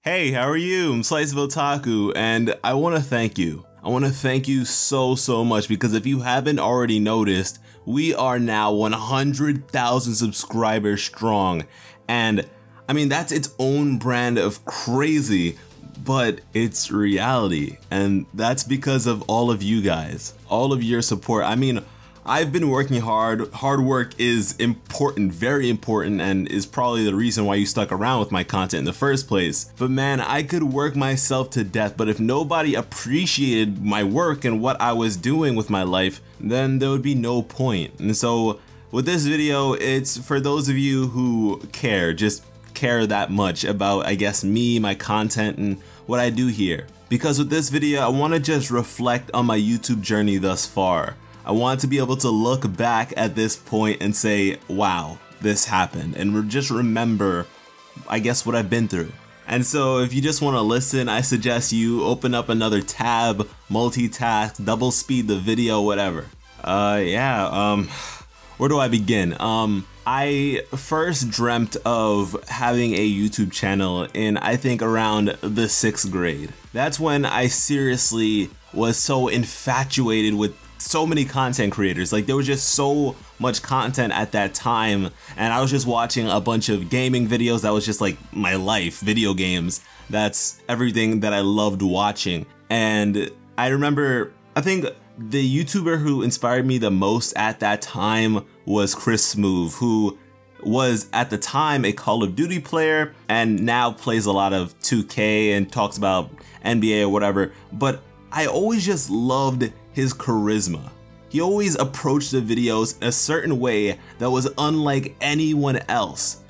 Hey, how are you? I'm SliceofOtaku, and I want to thank you. I want to thank you so much, because if you haven't already noticed, we are now 100,000 subscribers strong. And I mean, that's its own brand of crazy, but it's reality. And that's because of all of you guys, all of your support. I mean, I've been working hard. Hard work is important, very important, and is probably the reason why you stuck around with my content in the first place. But man, I could work myself to death, but if nobody appreciated my work and what I was doing with my life, then there would be no point. And so with this video, it's for those of you who care, just care that much about, I guess, me, my content, and what I do here. Because with this video, I want to just reflect on my YouTube journey thus far. I want to be able to look back at this point and say, wow, this happened, and just remember, I guess, what I've been through. And so if you just want to listen, I suggest you open up another tab, multitask, double speed the video, whatever. Where do I begin? I first dreamt of having a YouTube channel in, I think, around the 6th grade. That's when I seriously was so infatuated with so many content creators. Like, there was just so much content at that time, and I was just watching a bunch of gaming videos. That was just like my life, video games. That's everything that I loved watching. And I remember, I think the YouTuber who inspired me the most at that time was Chris Smoove, who was at the time a Call of Duty player and now plays a lot of 2K and talks about NBA or whatever. But I always just loved his charisma. He always approached the videos a certain way that was unlike anyone else.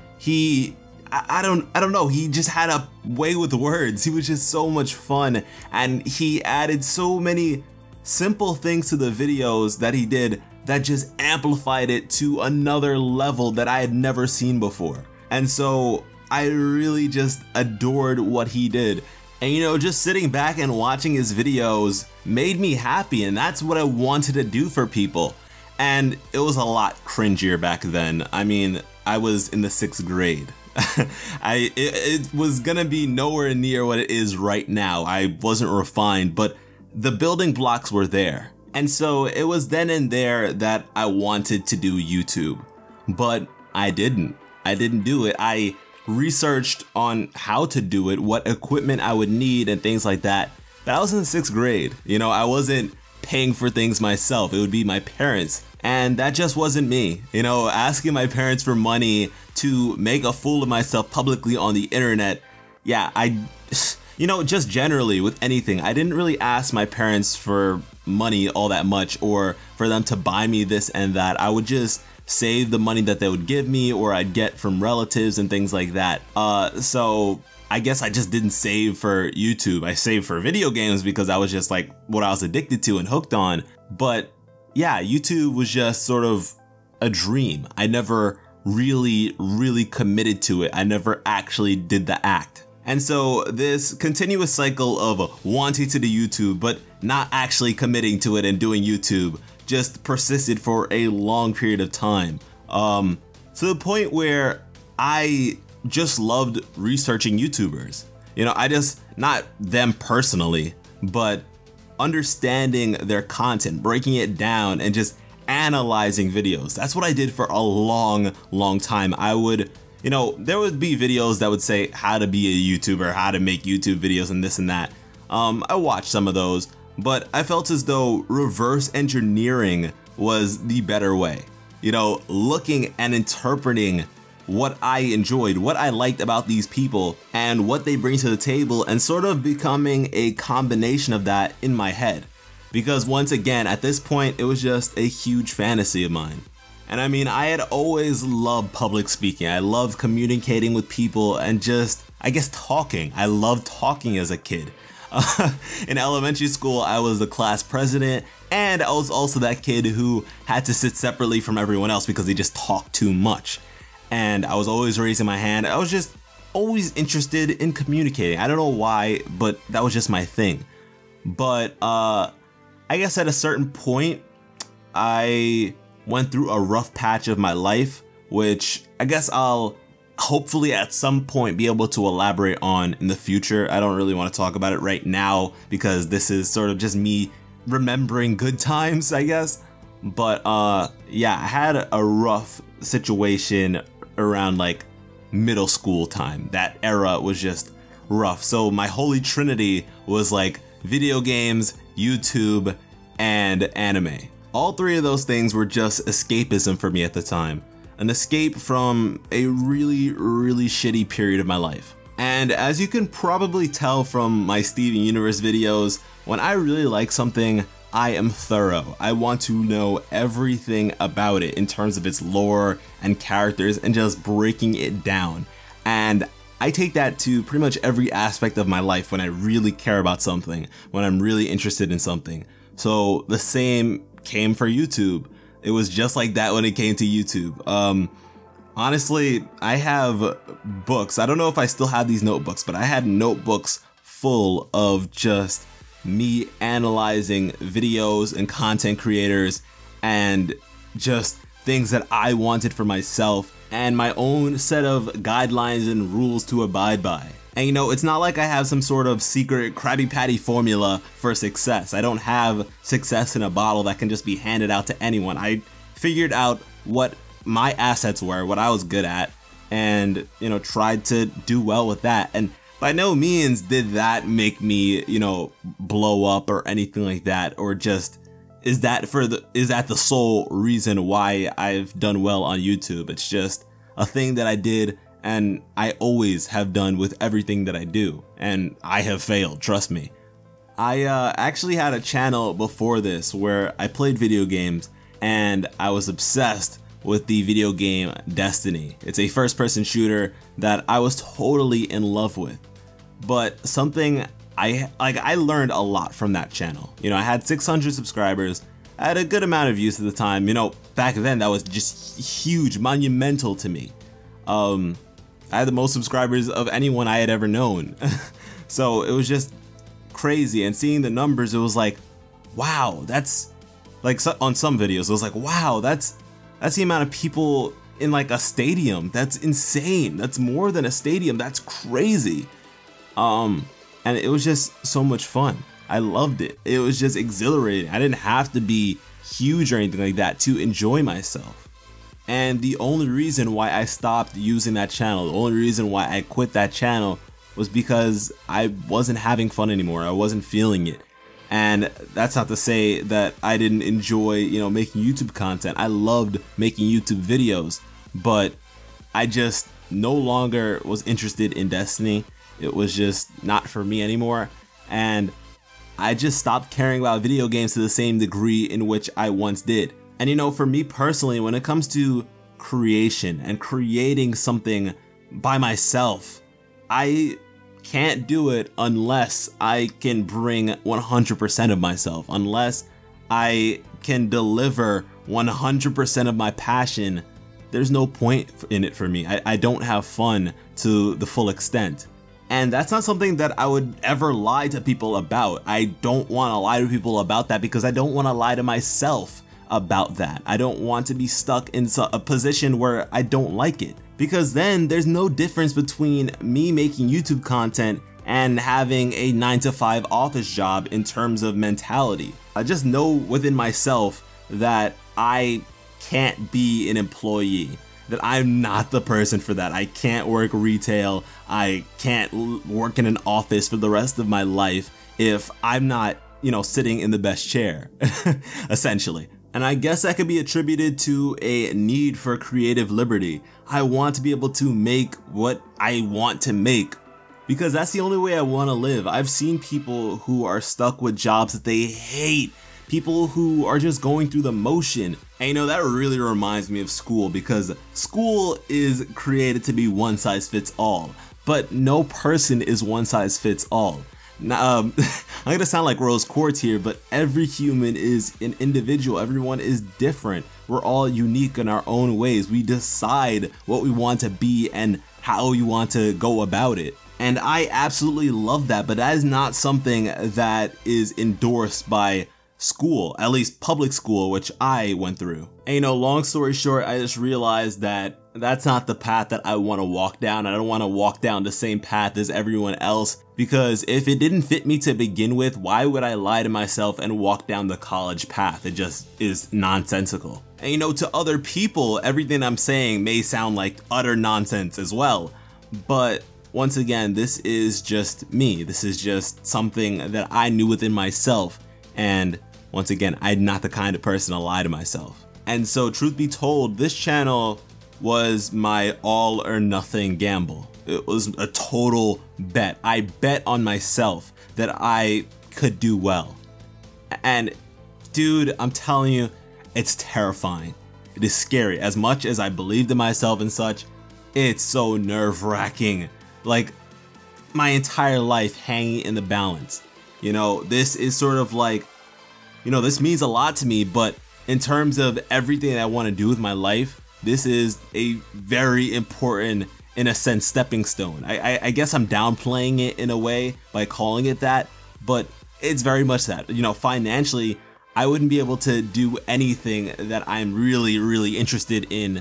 I don't know, he just had a way with words. He was just so much fun, and he added so many simple things to the videos that he did that just amplified it to another level that I had never seen before. And so I really just adored what he did. And you know, just sitting back and watching his videos made me happy, and that's what I wanted to do for people. And it was a lot cringier back then. I mean, I was in the 6th grade. It was gonna be nowhere near what it is right now. I wasn't refined, but the building blocks were there. And so it was then and there that I wanted to do YouTube, but I didn't do it. I researched on how to do it, what equipment I would need and things like that. But I was in the 6th grade. You know, I wasn't paying for things myself. It would be my parents. And that just wasn't me. You know, asking my parents for money to make a fool of myself publicly on the internet. Yeah, you know, just generally with anything, I didn't really ask my parents for money all that much, or for them to buy me this and that. I would just save the money that they would give me, or I'd get from relatives and things like that. So I guess I just didn't save for YouTube. I saved for video games because I was just like what I was addicted to and hooked on. But yeah, YouTube was just sort of a dream. I never really committed to it. I never actually did the act. And so this continuous cycle of wanting to do YouTube but not actually committing to it and doing YouTube just persisted for a long period of time, to the point where I just loved researching YouTubers. You know, I just, not them personally, but understanding their content, breaking it down, and just analyzing videos. That's what I did for a long time. I would, you know, there would be videos that would say how to be a YouTuber, how to make YouTube videos, and this and that. I watched some of those, but I felt as though reverse engineering was the better way. You know, looking and interpreting what I enjoyed, what I liked about these people, and what they bring to the table, and sort of becoming a combination of that in my head. Because once again, at this point, it was just a huge fantasy of mine. And I mean, I had always loved public speaking. I loved communicating with people and just, I guess, talking. I loved talking as a kid. In elementary school, I was the class president, and I was also that kid who had to sit separately from everyone else because they just talked too much. And I was always raising my hand. I was just always interested in communicating. I don't know why, but that was just my thing. But I guess at a certain point, I went through a rough patch of my life, which I guess I'll hopefully at some point be able to elaborate on in the future. I don't really want to talk about it right now because this is sort of just me remembering good times, I guess. But yeah, I had a rough situation around like middle school time. That era was just rough. So my holy trinity was like video games, YouTube, and anime. All three of those things were just escapism for me at the time. An escape from a really shitty period of my life. And as you can probably tell from my Steven Universe videos, when I really like something, I am thorough. I want to know everything about it in terms of its lore and characters and just breaking it down. And I take that to pretty much every aspect of my life when I really care about something, when I'm really interested in something. So the same came for YouTube. It was just like that when it came to YouTube. Honestly, I have books. I don't know if I still have these notebooks, but I had notebooks full of just me analyzing videos and content creators and just things that I wanted for myself and my own set of guidelines and rules to abide by. And you know, it's not like I have some sort of secret Krabby Patty formula for success. I don't have success in a bottle that can just be handed out to anyone. I figured out what my assets were, what I was good at, and you know, tried to do well with that. And by no means did that make me, you know, blow up or anything like that, or just is that the sole reason why I've done well on YouTube. It's just a thing that I did and I always have done with everything that I do, and I have failed, trust me. I actually had a channel before this where I played video games and I was obsessed with the video game Destiny. It's a first-person shooter that I was totally in love with. But something I learned a lot from that channel. You know, I had 600 subscribers. I had a good amount of views at the time. You know, back then that was just huge, monumental to me. I had the most subscribers of anyone I had ever known. So it was just crazy, and seeing the numbers, it was like, wow, that's like, on some videos it was like, wow, that's the amount of people in like a stadium. That's insane. That's more than a stadium. That's crazy. And it was just so much fun. I loved it. It was just exhilarating. I didn't have to be huge or anything like that to enjoy myself. And the only reason why I stopped using that channel, the only reason why I quit that channel, was because I wasn't having fun anymore. I wasn't feeling it. And that's not to say that I didn't enjoy, you know, making YouTube content. I loved making YouTube videos, but I just no longer was interested in Destiny. It was just not for me anymore. And I just stopped caring about video games to the same degree in which I once did. And you know, for me personally, when it comes to creation and creating something by myself, I can't do it unless I can bring 100% of myself, unless I can deliver 100% of my passion. There's no point in it for me. I don't have fun to the full extent. And that's not something that I would ever lie to people about. I don't want to lie to people about that because I don't want to lie to myself about that. I don't want to be stuck in a position where I don't like it, because then there's no difference between me making YouTube content and having a 9-to-5 office job in terms of mentality. I just know within myself that I can't be an employee, that I'm not the person for that. I can't work retail. I can't work in an office for the rest of my life if I'm not, you know, sitting in the best chair, essentially. And I guess that could be attributed to a need for creative liberty. I want to be able to make what I want to make, because that's the only way I want to live. I've seen people who are stuck with jobs that they hate, people who are just going through the motion. And you know, that really reminds me of school, because school is created to be one size fits all, but no person is one size fits all. Now, I'm gonna sound like rose quartz here, but every human is an individual. Everyone is different. We're all unique in our own ways. We decide what we want to be and how we want to go about it. And I absolutely love that, but that is not something that is endorsed by school, at least public school, which I went through. And you know, long story short, I just realized that That's not the path that I want to walk down. I don't want to walk down the same path as everyone else, because if it didn't fit me to begin with, why would I lie to myself and walk down the college path? It just is nonsensical. And you know, to other people, everything I'm saying may sound like utter nonsense as well. But once again, this is just me. This is just something that I knew within myself. And once again, I'm not the kind of person to lie to myself. And so, truth be told, this channel was my all or nothing gamble. It was a total bet. I bet on myself that I could do well. And dude, I'm telling you, it's terrifying. It is scary. As much as I believed in myself and such, it's so nerve-wracking. Like, my entire life hanging in the balance. You know, this is sort of like, you know, this means a lot to me, but in terms of everything that I want to do with my life, this is a very important, in a sense, stepping stone. I guess I'm downplaying it in a way by calling it that, but it's very much that. You know, financially, I wouldn't be able to do anything that I'm really interested in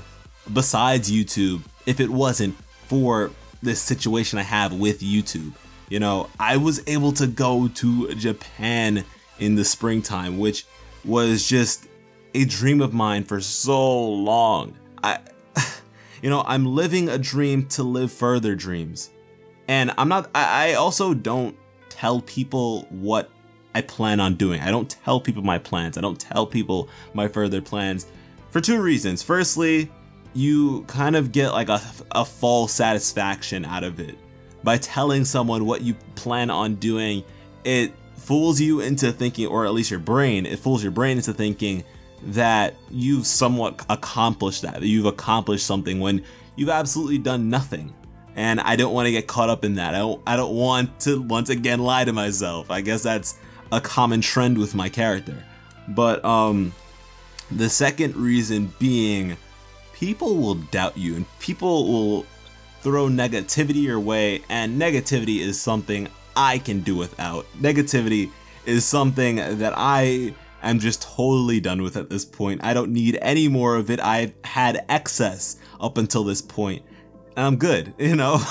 besides YouTube if it wasn't for this situation I have with YouTube. You know, I was able to go to Japan in the springtime, which was just a dream of mine for so long. You know, I'm living a dream to live further dreams. And I also don't tell people what I plan on doing. I don't tell people my plans. I don't tell people my further plans for two reasons. Firstly, you kind of get like a false satisfaction out of it. By telling someone what you plan on doing, it fools you into thinking, or at least your brain, it fools your brain into thinking that you've somewhat accomplished that you've accomplished something when you've absolutely done nothing. And I don't want to get caught up in that. I don't want to once again lie to myself. I guess that's a common trend with my character. But the second reason being, people will doubt you and people will throw negativity your way, and negativity is something I can do without. Negativity is something that I am just totally done with at this point. I don't need any more of it. I've had excess up until this point, and I'm good, you know?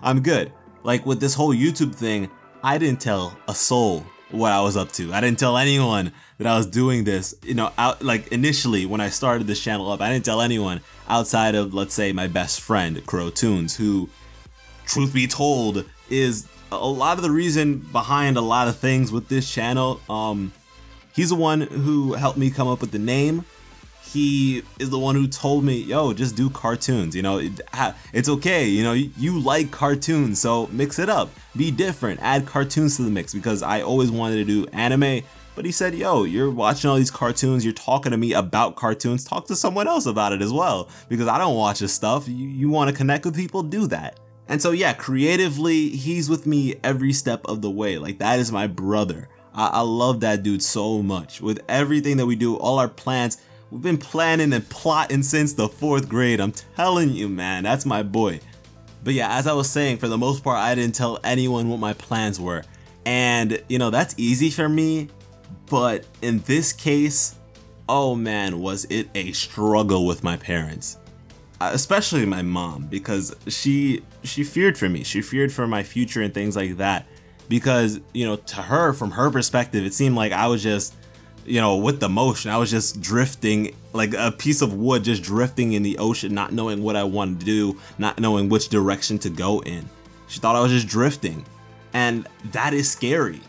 I'm good. Like with this whole YouTube thing, I didn't tell a soul what I was up to. I didn't tell anyone that I was doing this, you know, like initially when I started this channel up, I didn't tell anyone outside of, let's say, my best friend, Crow Tunes, who, truth be told, is a lot of the reason behind a lot of things with this channel. He's the one who helped me come up with the name. He is the one who told me, yo, just do cartoons, you know, it's okay, you know, you like cartoons, so mix it up, be different, add cartoons to the mix, because I always wanted to do anime. But he said, yo, you're watching all these cartoons, you're talking to me about cartoons, talk to someone else about it as well, because I don't watch this stuff. You want to connect with people, do that. And so yeah, creatively, he's with me every step of the way. Like, that is my brother. I love that dude so much. With everything that we do, all our plans, we've been planning and plotting since the 4th grade. I'm telling you, man, that's my boy. But yeah, as I was saying, for the most part, I didn't tell anyone what my plans were. And, you know, that's easy for me. But in this case, oh man, was it a struggle with my parents. Especially my mom, because she feared for me. She feared for my future and things like that. Because, you know, to her, from her perspective, it seemed like I was just, you know, with the motion, I was just drifting like a piece of wood, just drifting in the ocean, not knowing what I wanted to do, not knowing which direction to go in. She thought I was just drifting, and that is scary.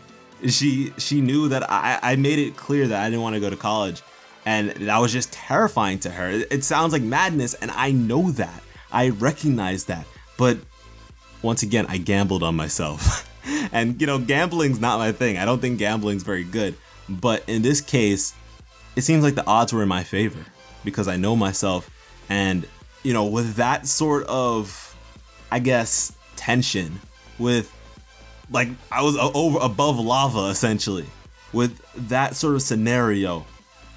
She knew that I made it clear that I didn't want to go to college, and that was just terrifying to her. It sounds like madness, and I know that. I recognize that, but once again, I gambled on myself. And, you know, gambling's not my thing. I don't think gambling's very good. But in this case, it seems like the odds were in my favor because I know myself. And, you know, with that sort of, I guess, tension, with, like, I was above lava, essentially. With that sort of scenario,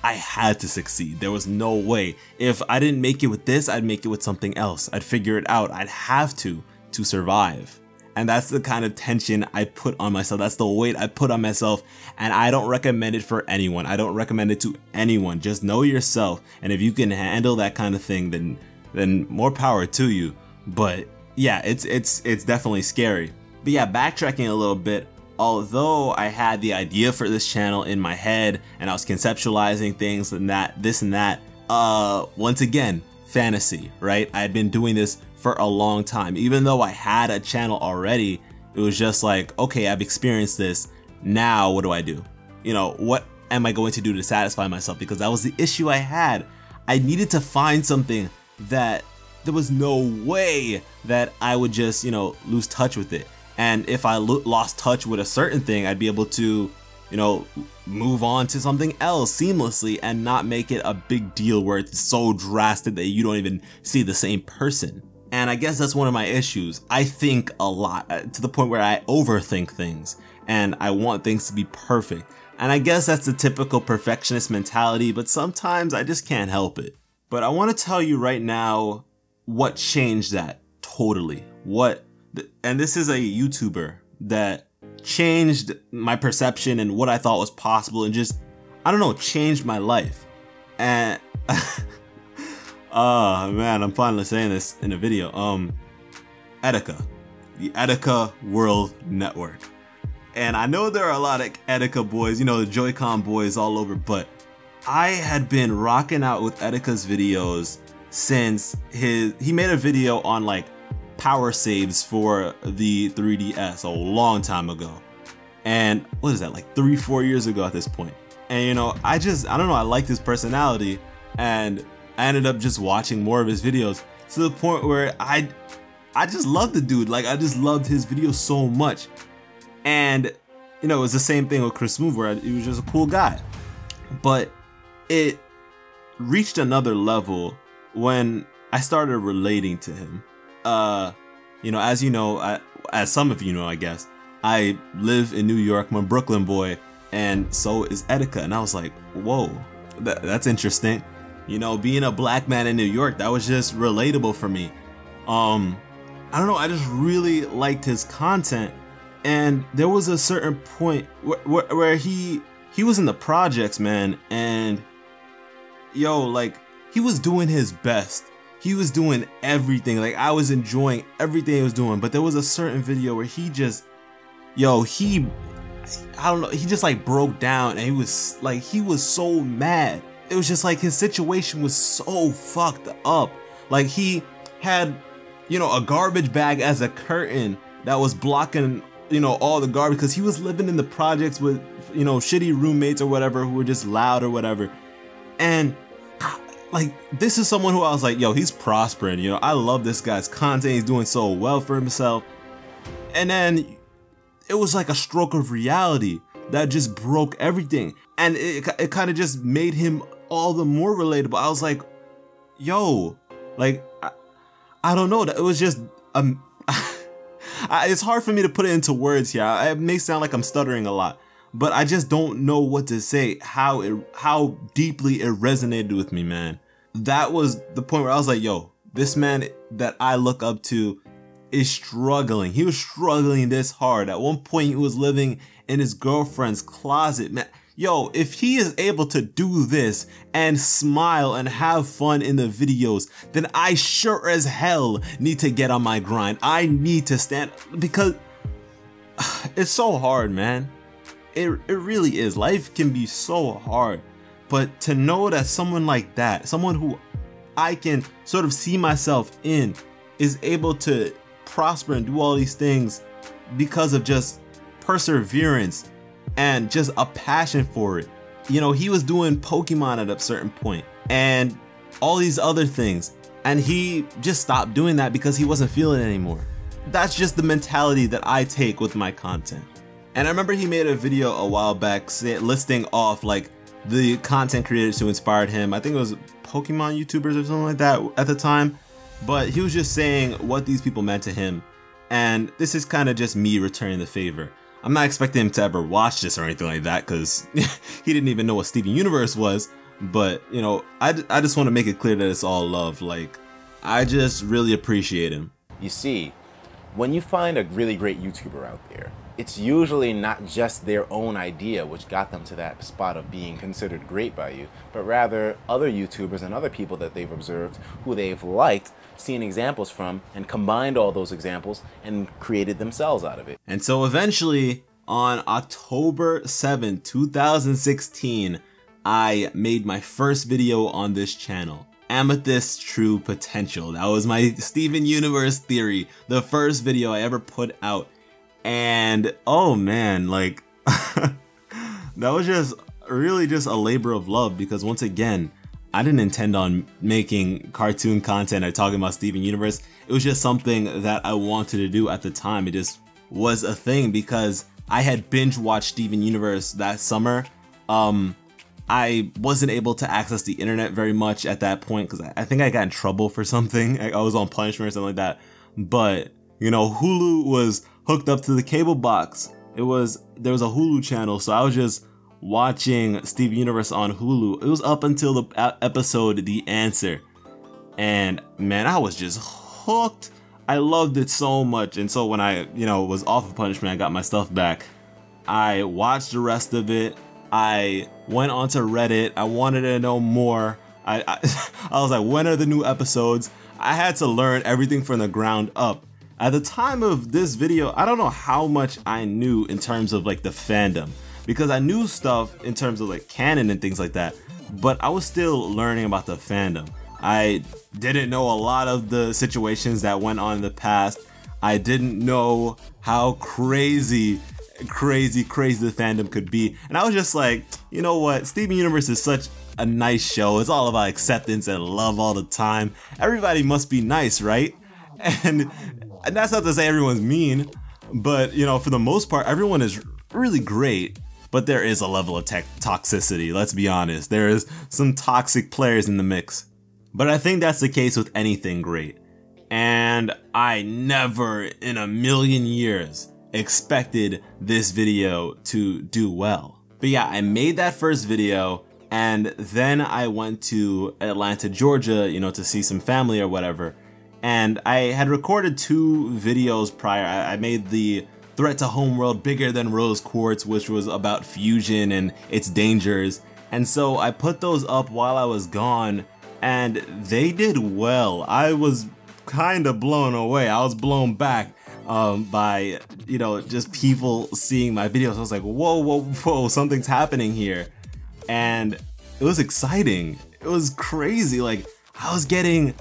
I had to succeed. There was no way. If I didn't make it with this, I'd make it with something else. I'd figure it out. I'd have to survive. And that's the kind of tension I put on myself. That's the weight I put on myself. And I don't recommend it for anyone. I don't recommend it to anyone. Just know yourself. And if you can handle that kind of thing, then then more power to you. But yeah, it's definitely scary. But yeah, backtracking a little bit, although I had the idea for this channel in my head and I was conceptualizing things and this and that, once again, fantasy, right? I had been doing this for a long time. Even though I had a channel already, it was just like, okay, I've experienced this. Now what do I do? You know, what am I going to do to satisfy myself? Because that was the issue I had. I needed to find something that there was no way that I would just, you know, lose touch with it. And if I lost touch with a certain thing, I'd be able to, you know, move on to something else seamlessly and not make it a big deal where it's so drastic that you don't even see the same person. And I guess that's one of my issues. I think a lot to the point where I overthink things and I want things to be perfect. And I guess that's the typical perfectionist mentality, but sometimes I just can't help it. But I want to tell you right now what changed that totally. And this is a YouTuber that changed my perception and what I thought was possible and just, I don't know, changed my life. And oh man, I'm finally saying this in a video. Atticus, the Atticus World Network. And I know there are a lot of Atticus boys, you know, the Joy-Con boys all over, but I had been rocking out with Atticus videos since he made a video on like power saves for the 3DS a long time ago. And what is that, like 3-4 years ago at this point. And you know, I don't know, I liked his personality and I ended up just watching more of his videos to the point where I just loved the dude. Like I just loved his videos so much. And you know, it was the same thing with Chris Move where he was just a cool guy. But it reached another level when I started relating to him. You know, as you know, as some of you know, I guess, I live in New York, I'm a Brooklyn boy, and so is Atticus. And I was like, whoa, that's interesting. You know, being a black man in New York, that was just relatable for me. I don't know, I just really liked his content. And there was a certain point where he was in the projects, man, and yo, like, he was doing his best. He was doing everything. Like, I was enjoying everything he was doing. But there was a certain video where he just, yo, I don't know, he just like broke down and he was so mad. It was just like his situation was so fucked up. Like he had, you know, a garbage bag as a curtain that was blocking, you know, all the garbage because he was living in the projects with, you know, shitty roommates or whatever who were just loud or whatever. And like, this is someone who I was like, yo, he's prospering, you know, I love this guy's content, he's doing so well for himself. And then it was like a stroke of reality that just broke everything. And it kind of just made him all the more relatable. I was like, yo, like, I don't know, it was just, it's hard for me to put it into words here. It may sound like I'm stuttering a lot, but I just don't know what to say, how deeply it resonated with me, man. That was the point where I was like, yo, this man that I look up to is struggling. He was struggling this hard. At one point, he was living in his girlfriend's closet, man. Yo, if he is able to do this and smile and have fun in the videos, then I sure as hell need to get on my grind. I need to stand, because it's so hard, man. It really is. Life can be so hard. But to know that someone like that, someone who I can sort of see myself in, is able to prosper and do all these things because of just perseverance and just a passion for it. You know, he was doing Pokemon at a certain point and all these other things, and he just stopped doing that because he wasn't feeling it anymore. That's just the mentality that I take with my content. And I remember he made a video a while back listing off like the content creators who inspired him. I think it was Pokemon YouTubers or something like that at the time. But he was just saying what these people meant to him. And this is kind of just me returning the favor. I'm not expecting him to ever watch this or anything like that, because he didn't even know what Steven Universe was. But, you know, I just want to make it clear that it's all love. Like, I just really appreciate him. You see, when you find a really great YouTuber out there, it's usually not just their own idea which got them to that spot of being considered great by you, but rather other YouTubers and other people that they've observed who they've liked, seen examples from, and combined all those examples and created themselves out of it. And so eventually, on October 7th, 2016, I made my first video on this channel. Amethyst's True Potential. That was my Steven Universe theory, the first video I ever put out. And oh man, like that was just really just a labor of love, because once again, I didn't intend on making cartoon content or talking about Steven Universe. It was just something that I wanted to do at the time. It just was a thing because I had binge watched Steven Universe that summer. I wasn't able to access the internet very much at that point because I think I got in trouble for something. I was on punishment or something like that. But you know, Hulu was hooked up to the cable box. There was a Hulu channel, so I was just watching Steven Universe on Hulu. It was up until the episode The Answer, and man, I was just hooked. I loved it so much. And so when I, you know, was off of punishment, I got my stuff back, I watched the rest of it. I went onto Reddit. I wanted to know more. I was like, when are the new episodes? I had to learn everything from the ground up. At the time of this video, I don't know how much I knew in terms of like the fandom, because I knew stuff in terms of like canon and things like that, but I was still learning about the fandom. I didn't know a lot of the situations that went on in the past. I didn't know how crazy the fandom could be. And I was just like, you know what? Steven Universe is such a nice show. It's all about acceptance and love all the time. Everybody must be nice, right? And that's not to say everyone's mean, but you know, for the most part, everyone is really great. But there is a level of toxicity, let's be honest. There is some toxic players in the mix. But I think that's the case with anything great. And I never in a million years expected this video to do well. But yeah, I made that first video, and then I went to Atlanta, Georgia, you know, to see some family or whatever. And I had recorded 2 videos prior. I made the Threat to Homeworld Bigger Than Rose Quartz, which was about fusion and its dangers. And so I put those up while I was gone, and they did well. I was kind of blown away. I was blown back by, you know, just people seeing my videos. I was like, whoa, something's happening here. And it was exciting. It was crazy. Like, I was getting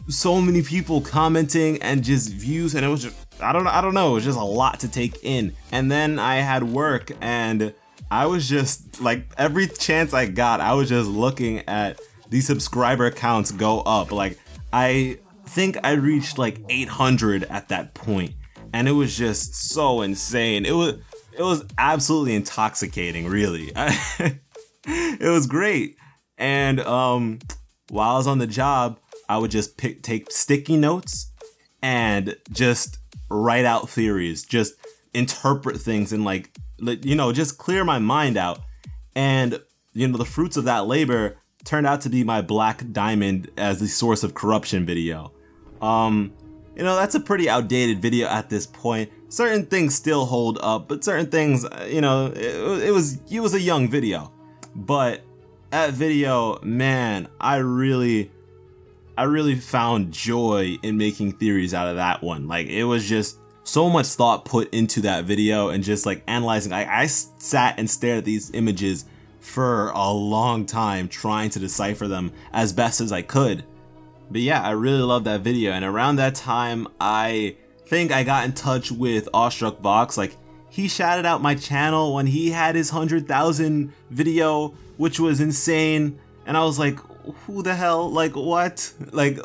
so many people commenting and just views, and it was just, I don't know, it was just a lot to take in. And then I had work, and I was just like, every chance I got, I was just looking at the subscriber counts go up. Like, I think I reached like 800 at that point, and it was just so insane. It was absolutely intoxicating, really. It was great. And while I was on the job, I would just take sticky notes and just write out theories, just interpret things, and like, you know, just clear my mind out. And you know, the fruits of that labor turned out to be my Black Diamond as the source of corruption video. You know, that's a pretty outdated video at this point. Certain things still hold up, but certain things, you know, it was a young video. But that video, man, I really found joy in making theories out of that one. Like, it was just so much thought put into that video, and just like analyzing. I sat and stared at these images for a long time trying to decipher them as best as I could. But yeah, I really loved that video. And around that time, I think I got in touch with Awestruck Vox. Like, he shouted out my channel when he had his 100,000 video, which was insane. And I was like, who the hell? Like, what? Like,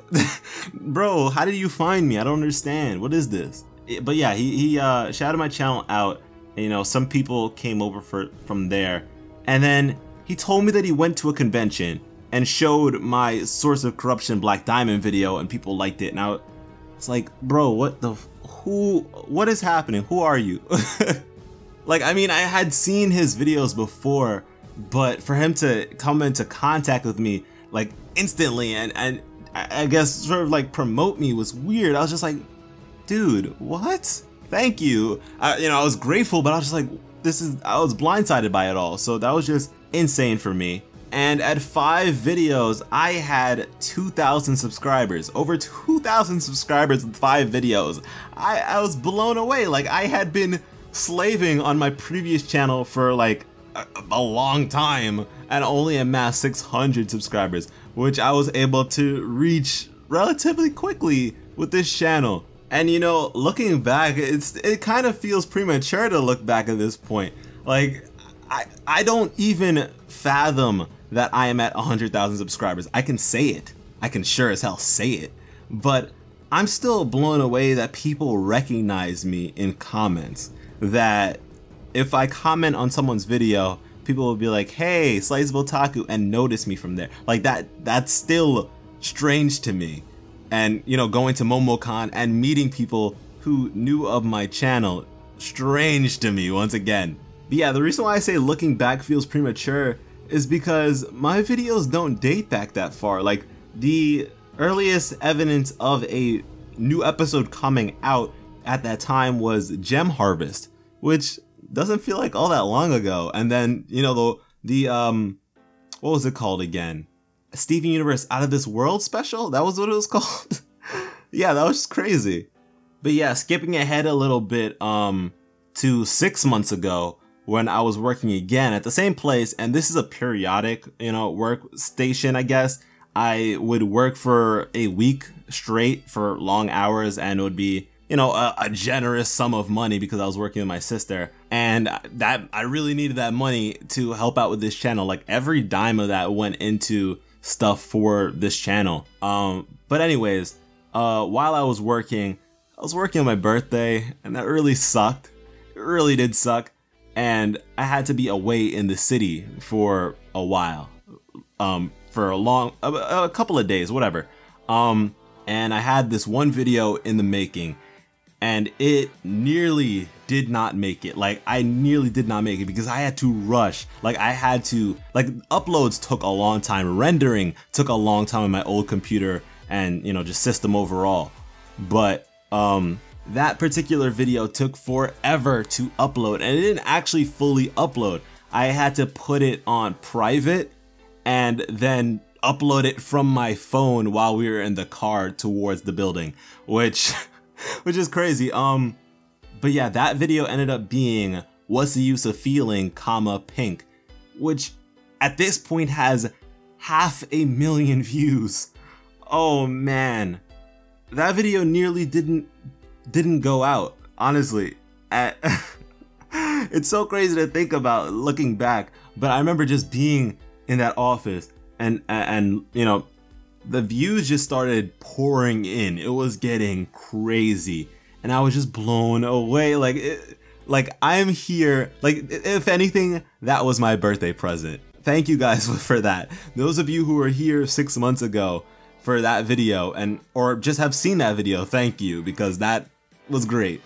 bro, how did you find me? I don't understand. What is this? But yeah, he shouted my channel out. And, you know, some people came over from there. And then he told me that he went to a convention and showed my source of corruption Black Diamond video, and people liked it. And I was like, bro, what is happening? Who are you? Like, I mean, I had seen his videos before, but for him to come into contact with me like instantly and I guess sort of like promote me was weird. I was just like, dude, what? thank you. I was grateful, but I was just like, I was blindsided by it all. So that was just insane for me. And at 5 videos, I had 2,000 subscribers. Over 2,000 subscribers in 5 videos. I was blown away. Like, I had been slaving on my previous channel for like a long time and only amassed 600 subscribers, which I was able to reach relatively quickly with this channel. And looking back, it kind of feels premature to look back at this point. Like, I don't even fathom that I am at 100,000 subscribers. I can say it. I can sure as hell say it. But I'm still blown away that people recognize me in comments. That if I comment on someone's video, people will be like, hey, SliceofOtaku, and notice me from there. Like, that's still strange to me. And, going to MomoCon and meeting people who knew of my channel, strange to me once again. But yeah, the reason why I say looking back feels premature is because my videos don't date back that far. Like, the earliest evidence of a new episode coming out at that time was Gem Harvest, which doesn't feel like all that long ago. And then, the what was it called again? Steven Universe Out of This World special? That was what it was called? Yeah, that was just crazy. But yeah, skipping ahead a little bit to 6 months ago, when I was working again at the same place, and this is a periodic, workstation, I guess. I would work for a week straight for long hours, and it would be, a generous sum of money because I was working with my sister, and that I really needed that money to help out with this channel. Like, every dime of that went into stuff for this channel. But anyways, while I was working on my birthday, and that really sucked. It really did suck. And I had to be away in the city for a while, for a couple of days, whatever. And I had this one video in the making, and it nearly did not make it. Like, I nearly did not make it because I had to rush. Like, uploads took a long time, rendering took a long time on my old computer, and just system overall. But that particular video took forever to upload, and it didn't actually fully upload. I had to put it on private and then upload it from my phone while we were in the car towards the building, which is crazy. But yeah, that video ended up being What's the Use of Feeling, Pink, which at this point has 500,000 views. Oh man, that video nearly didn't go out, honestly. It's so crazy to think about looking back, but I remember just being in that office and the views just started pouring in. It was getting crazy, and I was just blown away. Like I'm here. Like, if anything, that was my birthday present. Thank you guys for that. Those of you who were here 6 months ago for that video, or just have seen that video, thank you, because that was great.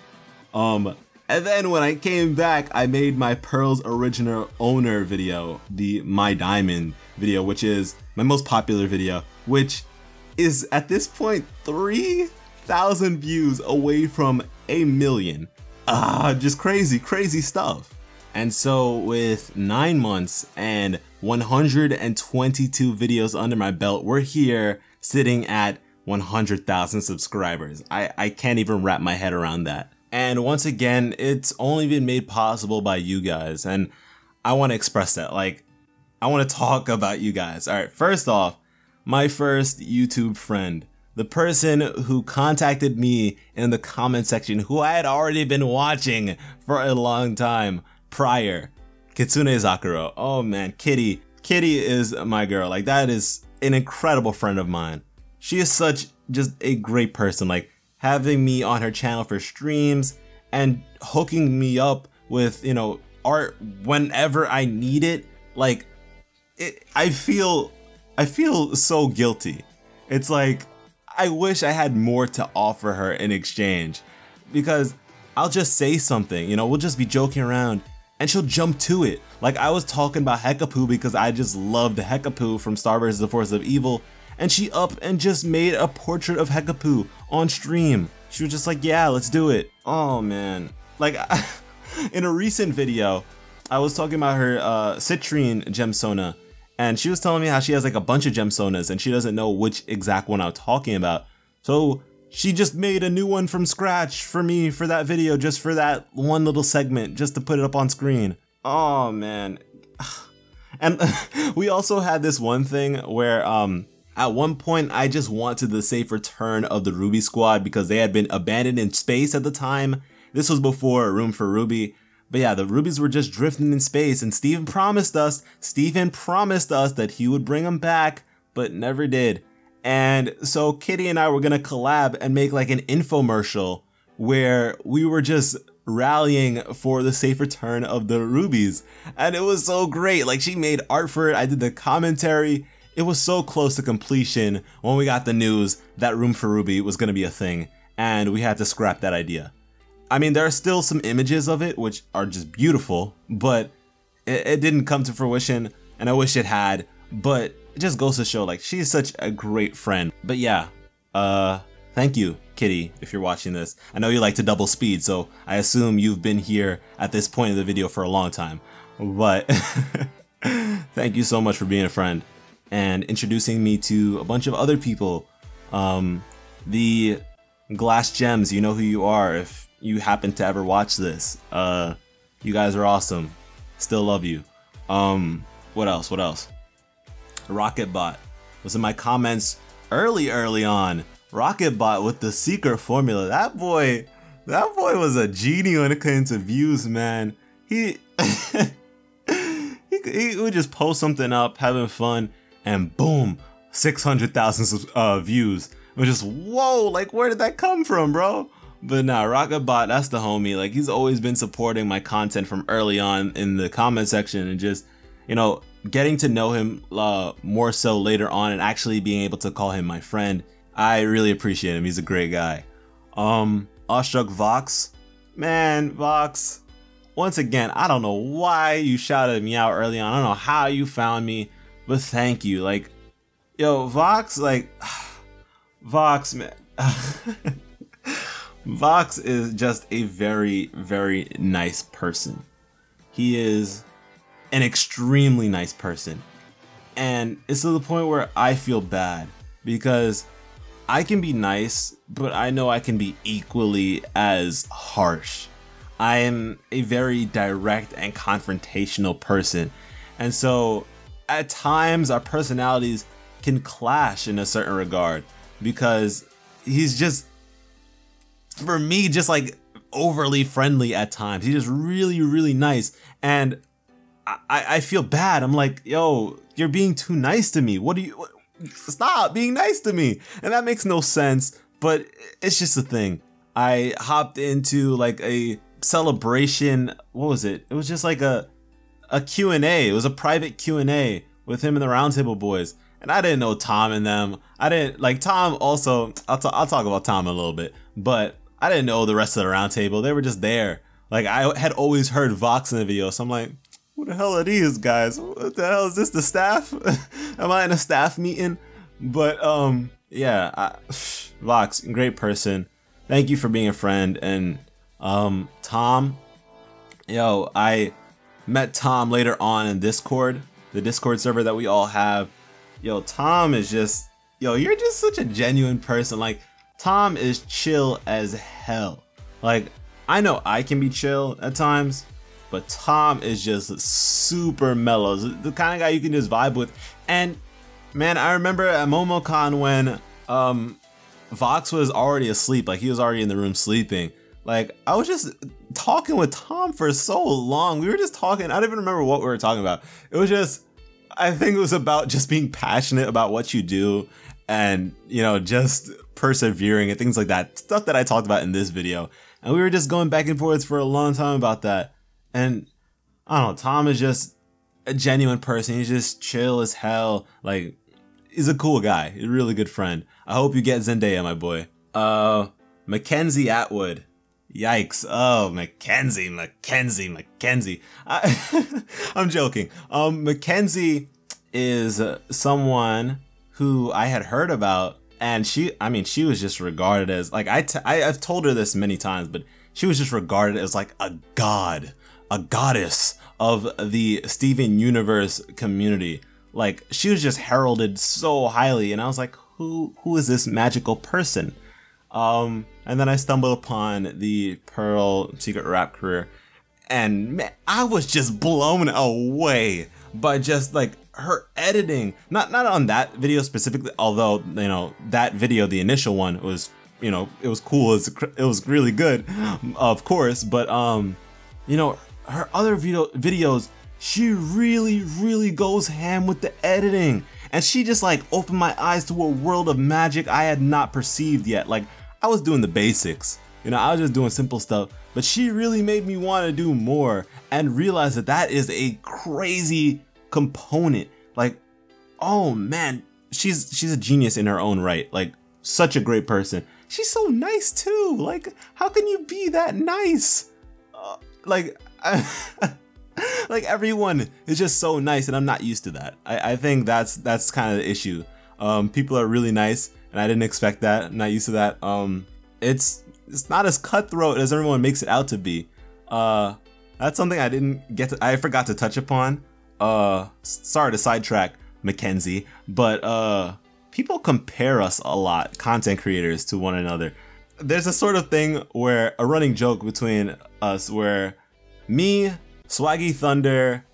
And then when I came back, I made my Pearl's Original Owner video, the My Diamond video, which is my most popular video, which is at this point 3,000 views away from 1 million. Just crazy stuff. And so with 9 months and 122 videos under my belt, we're here sitting at 100,000 subscribers. I can't even wrap my head around that. And once again, it's only been made possible by you guys, and I want to express that. Like, I want to talk about you guys. All right, first off, my first YouTube friend, the person who contacted me in the comment section, who I had already been watching for a long time prior, Kitsune Zakuro. Oh man, Kitty is my girl. Like, that is an incredible friend of mine. She is such just a great person. Like, having me on her channel for streams and hooking me up with, art whenever I need it. Like, I feel so guilty. It's like, I wish I had more to offer her in exchange, because I'll just say something, we'll just be joking around and she'll jump to it. Like, I was talking about Hekapoo because I just loved Hekapoo from Star vs. the Force of Evil, and she up and just made a portrait of Hekapoo on stream. She was just like, yeah, let's do it. Oh man. Like, in a recent video, I was talking about her citrine gemsona, and she was telling me how she has like a bunch of gemsonas and she doesn't know which exact one I'm talking about. So she just made a new one from scratch for me for that video, just for that one little segment, just to put it up on screen. Oh man. And we also had this one thing where at one point I just wanted the safe return of the Ruby squad because they had been abandoned in space at the time. This was before Room for Ruby. But yeah, the Rubies were just drifting in space, and Steven promised us that he would bring them back, but never did. And so Kitty and I were gonna collab and make like an infomercial where we were just rallying for the safe return of the Rubies. And it was so great. Like, she made art for it, I did the commentary. It was so close to completion when we got the news that Room for Ruby was gonna be a thing, and we had to scrap that idea. I mean, there are still some images of it, which are just beautiful, but it didn't come to fruition, and I wish it had, but it just goes to show, like, she's such a great friend. But yeah, thank you, Kitty, if you're watching this. I know you like to double speed, so I assume you've been here at this point of the video for a long time, but thank you so much for being a friend and introducing me to a bunch of other people. The Glass Gems, you know who you are if you happen to ever watch this. You guys are awesome. Still love you. What else? RocketBot was in my comments early on. RocketBot with the secret formula. That boy was a genie when it came to views, man. He would just post something up, having fun, and boom, 600,000 views. It was just, whoa, like, where did that come from, bro? But nah, RocketBot, that's the homie. Like, he's always been supporting my content from early on in the comment section, and just, you know, getting to know him more so later on and actually being able to call him my friend. I really appreciate him. He's a great guy. Awestruck Vox. Man, Vox. Once again, I don't know why you shouted me out early on. I don't know how you found me, but thank you. Like, yo, Vox, like, Vox, man. Vox is just a very, very nice person. He is an extremely nice person. And it's to the point where I feel bad because I can be nice, but I know I can be equally as harsh. I am a very direct and confrontational person. And so at times our personalities can clash in a certain regard because he's just, for me, just like overly friendly at times. He's just really, really nice. And I feel bad. I'm like, yo, you're being too nice to me. Stop being nice to me. And that makes no sense, but it's just a thing. I hopped into like a celebration. What was it? It was just like a Q&A. It was a private Q&A with him and the Roundtable Boys. And I didn't know Tom and them. I didn't, like, Tom also, I'll talk about Tom in a little bit, but I didn't know the rest of the Roundtable. They were just there. Like, I had always heard Vox in the video, so I'm like, who the hell are these guys? What the hell is this, the staff? Am I in a staff meeting? But yeah, Vox, great person. Thank you for being a friend. And Tom, yo, I met Tom later on in Discord, the Discord server that we all have. Yo, Tom is just, yo, you're just such a genuine person. Like, Tom is chill as hell. Like, I know I can be chill at times, but Tom is just super mellow. The kind of guy you can just vibe with. And man, I remember at MomoCon when Vox was already asleep. Like, he was already in the room sleeping. Like, I was just talking with Tom for so long. We were just talking. I don't even remember what we were talking about. It was just, I think it was about just being passionate about what you do and, you know, just persevering and things like that. Stuff that I talked about in this video. And we were just going back and forth for a long time about that. And I don't know, Tom is just a genuine person. He's just chill as hell. Like, he's a cool guy. He's a really good friend. I hope you get Zendaya, my boy. Mackenzie Atwood. Yikes. Oh, Mackenzie. I'm joking. Mackenzie is someone who I had heard about And I mean, she was just regarded as like, I've told her this many times, but she was just regarded as like a goddess of the Steven Universe community. Like, she was just heralded so highly, and I was like, who is this magical person? And then I stumbled upon the Pearl Secret Rap career, and man, I was just blown away by just like her editing. Not on that video specifically, although, you know, that video, the initial one, was, you know, it was cool, it was really good, of course, but you know, her other videos, she really goes ham with the editing, and she just like opened my eyes to a world of magic I had not perceived yet. Like, I was doing the basics, you know, I was just doing simple stuff, but she really made me want to do more and realize that that is a crazy component. Like, oh man, she's a genius in her own right. Like, such a great person. She's so nice too. Like, how can you be that nice? Like, like, everyone is just so nice, and I'm not used to that. I think that's kind of the issue. People are really nice, and I didn't expect that. I'm not used to that. It's not as cutthroat as everyone makes it out to be. That's something I forgot to touch upon. Sorry to sidetrack Mackenzie, but people compare us a lot, content creators, to one another. There's a sort of thing where, a running joke between us, where me, Swaggy Thunder,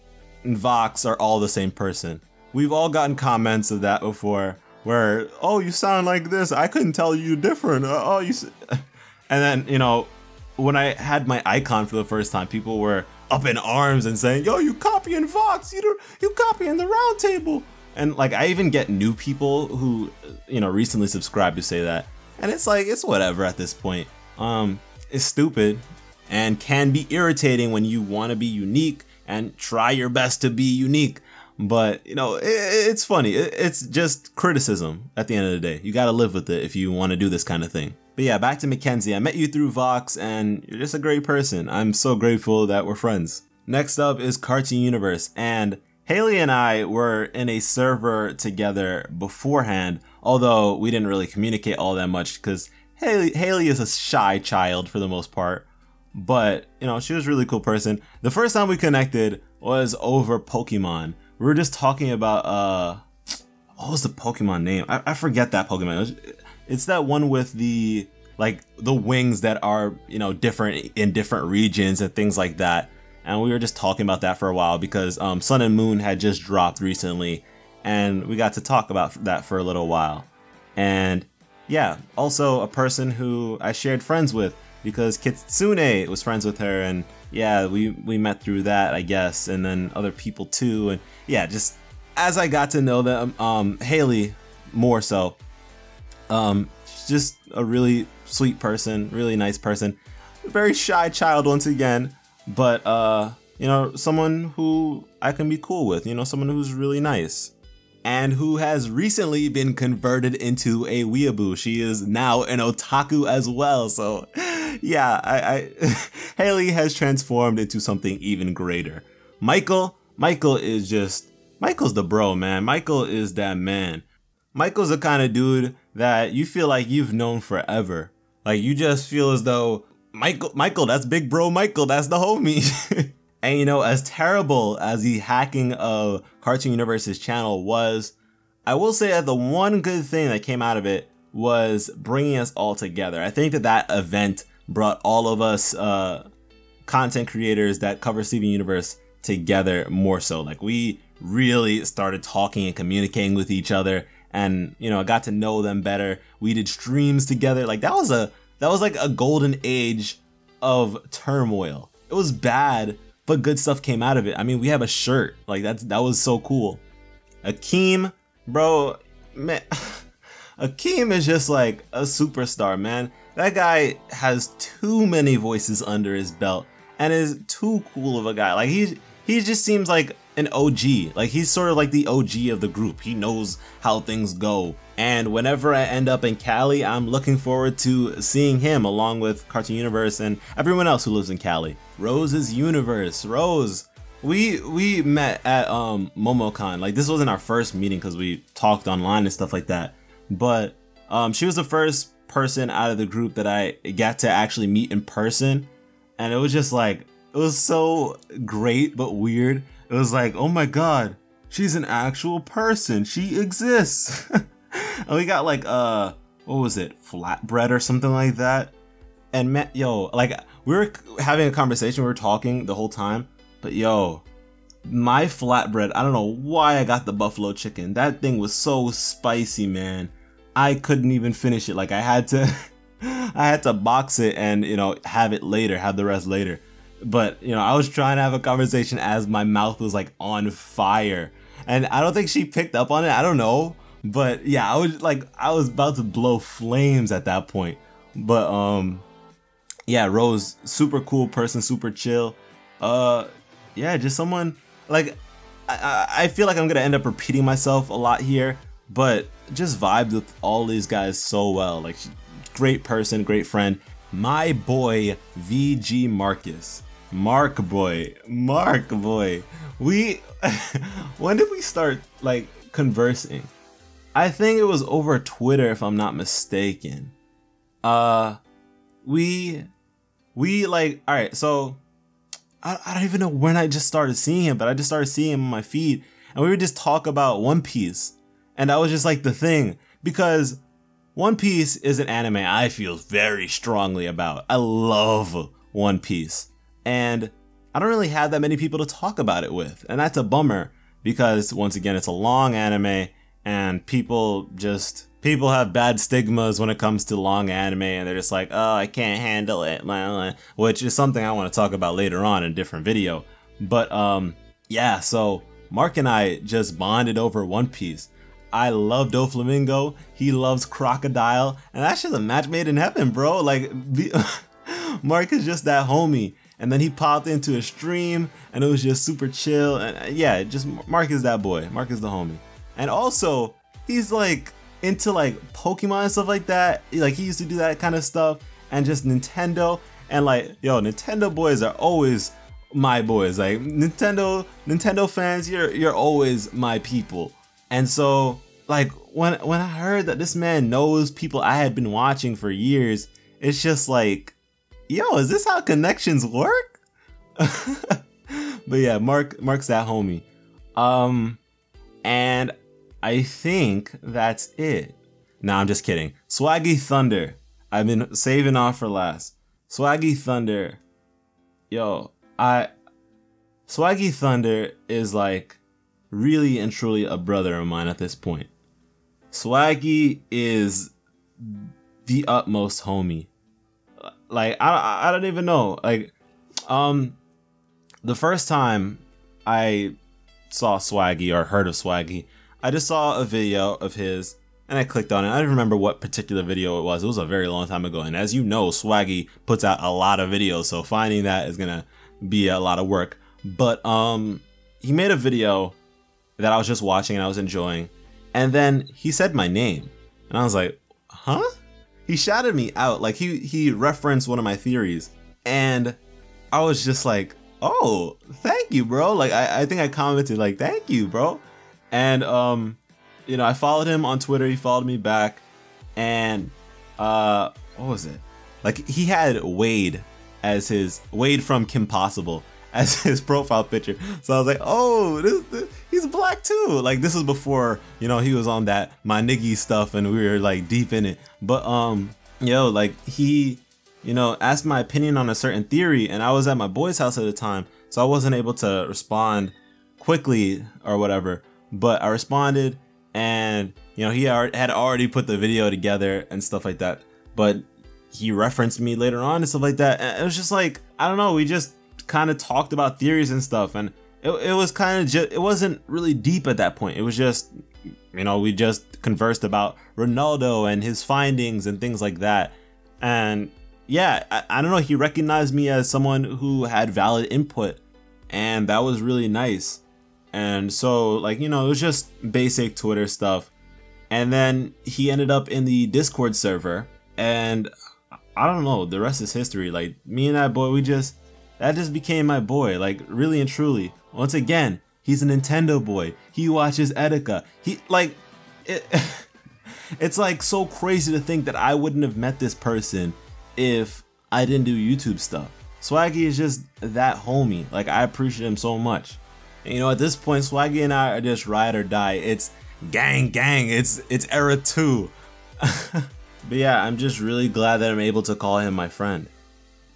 and Vox are all the same person. We've all gotten comments of that before, where, oh, you sound like this, I couldn't tell you different, oh, you and then, you know, when I had my icon for the first time, people were up in arms and saying, yo, you copying Vox, you copying the round table. And like, I even get new people who, you know, recently subscribed to say that. And it's like, it's whatever at this point. It's stupid and can be irritating when you want to be unique and try your best to be unique. But, you know, it's funny. It's just criticism at the end of the day. You got to live with it if you want to do this kind of thing. But yeah, back to Mackenzie. I met you through Vox, and you're just a great person. I'm so grateful that we're friends. Next up is Cartoon Universe, and Haley and I were in a server together beforehand, although we didn't really communicate all that much because Haley is a shy child for the most part. But, you know, she was a really cool person. The first time we connected was over Pokemon. We were just talking about, what was the Pokemon name? I forget that Pokemon. It's that one with the, like, the wings that are, you know, different in different regions and things like that. And we were just talking about that for a while because Sun and Moon had just dropped recently, and we got to talk about that for a little while. And yeah, also a person who I shared friends with because Kitsune was friends with her, and yeah, we met through that, I guess, and then other people too. And yeah, just as I got to know them, Haley more so, she's just a really sweet person, really nice person, very shy child once again. But, you know, someone who I can be cool with, you know, someone who's really nice. And who has recently been converted into a weeaboo. She is now an otaku as well. So, yeah, Haley has transformed into something even greater. Michael's the bro, man. Michael is that man. Michael's the kind of dude that you feel like you've known forever. Like, you just feel as though, Michael, that's big bro Michael, that's the homie. And you know, as terrible as the hacking of Cartoon Universe's channel was, I will say that the one good thing that came out of it was bringing us all together. I think that event brought all of us content creators that cover Steven Universe together more so. Like, we really started talking and communicating with each other, and you know, I got to know them better. We did streams together. Like, that was like a golden age of turmoil. It was bad, but good stuff came out of it. I mean, we have a shirt. Like, that was so cool. Akeem, bro, man, Akeem is just like a superstar, man. That guy has too many voices under his belt and is too cool of a guy. Like, he just seems like an OG. Like, he's sort of like the OG of the group. He knows how things go. And whenever I end up in Cali, I'm looking forward to seeing him along with Cartoon Universe and everyone else who lives in Cali. Rose's Universe. Rose, we met at MomoCon. Like, this wasn't our first meeting because we talked online and stuff like that. But She was the first person out of the group that I got to actually meet in person, and it was just like, it was so great but weird. It was like, oh my god, she's an actual person, she exists. And we got like what was it, flatbread or something like that. And man, yo, like we were having a conversation, we were talking the whole time, but yo, my flatbread, I don't know why I got the buffalo chicken. That thing was so spicy, man. I couldn't even finish it. Like I had to I had to box it and, you know, have it later, have the rest later. But, you know, I was trying to have a conversation as my mouth was like on fire. And I don't think she picked up on it. I don't know. But yeah, I was about to blow flames at that point. But yeah, Rose, super cool person, super chill. Yeah, just someone like I feel like I'm gonna end up repeating myself a lot here, but just vibed with all these guys so well. Like, great person, great friend. My boy VG Marcus. Mark boy. We when did we start like conversing? I think it was over Twitter, if I'm not mistaken. We like, all right, so I don't even know when I just started seeing him, but I just started seeing him on my feed, and we would just talk about One Piece, and that was just like the thing, because One Piece is an anime I feel very strongly about. I love One Piece, and I don't really have that many people to talk about it with, and that's a bummer, because once again, it's a long anime, and people have bad stigmas when it comes to long anime, and they're just like, oh, I can't handle it, which is something I want to talk about later on in a different video. But yeah, so Mark and I just bonded over One Piece. I love Doflamingo, he loves Crocodile, and that's just a match made in heaven, bro. Like, Mark is just that homie. And then he popped into a stream, and it was just super chill, and yeah, just Mark is that boy. Mark is the homie. And also, he's like into like Pokemon and stuff like that. Like, he used to do that kind of stuff, and just Nintendo, and like, yo, Nintendo boys are always my boys. Like, Nintendo fans, you're always my people. And so like when I heard that this man knows people I had been watching for years, it's just like, yo, is this how connections work? But yeah, Mark's that homie. And I think that's it. Nah, I'm just kidding. Swaggy Thunder. I've been saving off for last. Swaggy Thunder. Yo, Swaggy Thunder is like really and truly a brother of mine at this point. Swaggy is the utmost homie. Like, I don't even know. Like, the first time I saw Swaggy or heard of Swaggy, I just saw a video of his and I clicked on it. I don't remember what particular video it was. It was a very long time ago. And as you know, Swaggy puts out a lot of videos, so finding that is gonna be a lot of work. But he made a video that I was just watching and I was enjoying, and then he said my name, and I was like, huh? He shouted me out, like he referenced one of my theories, and I was just like, oh, thank you, bro. Like, I think I commented like, thank you, bro. And you know, I followed him on Twitter, he followed me back, and what was it? Like, he had Wade from Kim Possible as his profile picture. So I was like, oh, he's black too. Like, this was before, you know, he was on that my niggy stuff and we were like deep in it. But yo, like, he, you know, asked my opinion on a certain theory, and I was at my boy's house at the time, so I wasn't able to respond quickly or whatever. But I responded, and you know, he had already put the video together and stuff like that. But he referenced me later on and stuff like that. And it was just like, I don't know, we just kind of talked about theories and stuff, and it was kind of just, it wasn't really deep at that point. It was just, you know, we just conversed about Ronaldo and his findings and things like that. And yeah, I don't know, he recognized me as someone who had valid input, and that was really nice. And so, like, you know, it was just basic Twitter stuff. And then he ended up in the Discord server, and I don't know, the rest is history. Like, me and that boy, that just became my boy, like, really and truly. Once again, he's a Nintendo boy. He watches Atticus. He, like, It's like so crazy to think that I wouldn't have met this person if I didn't do YouTube stuff. Swaggy is just that homie. Like, I appreciate him so much. And, you know, at this point, Swaggy and I are just ride or die. It's gang, it's era 2. But yeah, I'm just really glad that I'm able to call him my friend.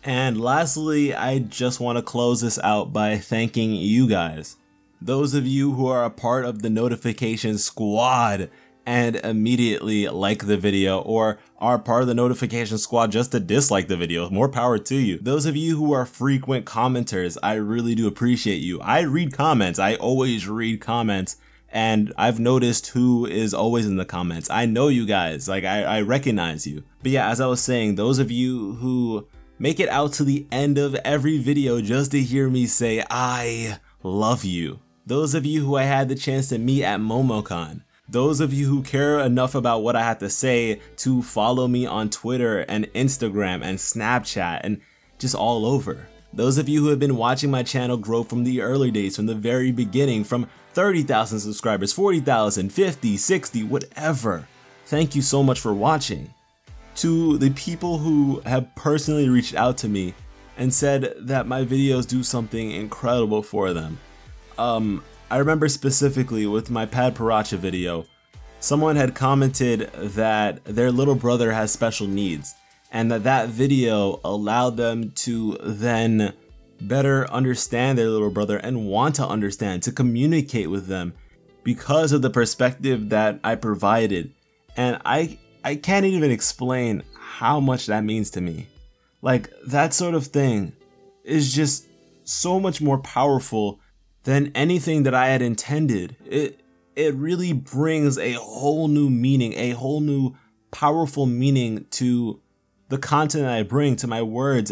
And lastly, I just want to close this out by thanking you guys. Those of you who are a part of the notification squad and immediately like the video, or are part of the notification squad just to dislike the video, more power to you. Those of you who are frequent commenters, I really do appreciate you. I read comments, I always read comments, and I've noticed who is always in the comments. I know you guys, like I recognize you. But yeah, as I was saying, those of you who make it out to the end of every video just to hear me say, I love you. Those of you who I had the chance to meet at MomoCon. Those of you who care enough about what I have to say to follow me on Twitter and Instagram and Snapchat and just all over. Those of you who have been watching my channel grow from the early days, from the very beginning, from 30,000 subscribers, 40,000, 50, 60, whatever. Thank you so much for watching. To the people who have personally reached out to me and said that my videos do something incredible for them. I remember specifically with my Pad Paracha video, someone had commented that their little brother has special needs, and that video allowed them to then better understand their little brother and want to understand, to communicate with them because of the perspective that I provided. And I can't even explain how much that means to me. Like, that sort of thing is just so much more powerful than anything that I had intended. It really brings a whole new meaning, a whole new powerful meaning to the content that I bring, to my words.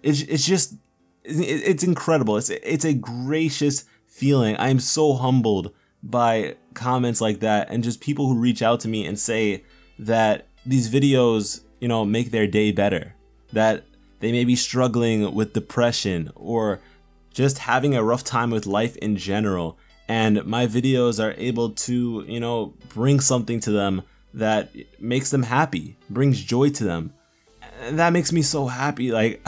It's incredible. It's a gracious feeling. I am so humbled by comments like that, and just people who reach out to me and say that these videos, you know, make their day better, that they may be struggling with depression or just having a rough time with life in general, and my videos are able to, you know, bring something to them that makes them happy, brings joy to them. And that makes me so happy. Like,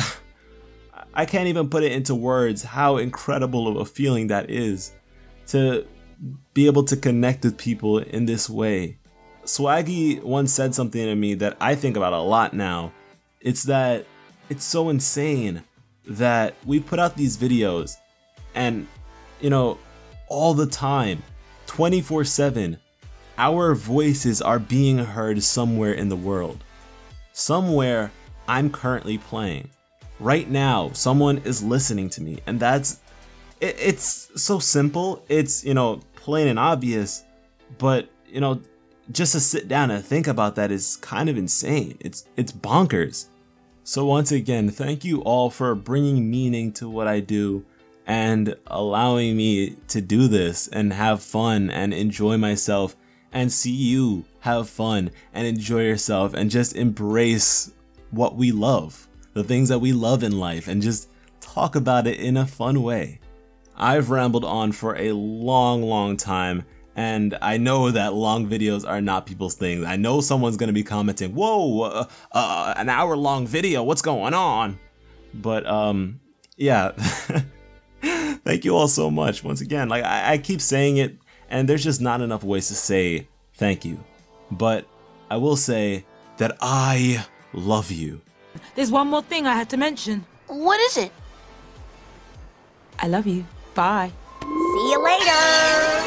I can't even put it into words how incredible of a feeling that is, to be able to connect with people in this way. Swaggy once said something to me that I think about a lot now. It's that it's so insane that we put out these videos and, you know, all the time, 24/7, our voices are being heard somewhere in the world. Somewhere I'm currently playing. Right now, someone is listening to me, and it's so simple. It's, you know, plain and obvious, but, you know, just to sit down and think about that is kind of insane. It's bonkers. So once again, thank you all for bringing meaning to what I do and allowing me to do this and have fun and enjoy myself and see you have fun and enjoy yourself and just embrace what we love, the things that we love in life, and just talk about it in a fun way. I've rambled on for a long time, and I know that long videos are not people's things. I know someone's gonna be commenting, whoa, an hour-long video, what's going on? But, yeah. Thank you all so much. Once again, like, I keep saying it, and there's just not enough ways to say thank you. But I will say that I love you. There's one more thing I had to mention. What is it? I love you. Bye. See you later.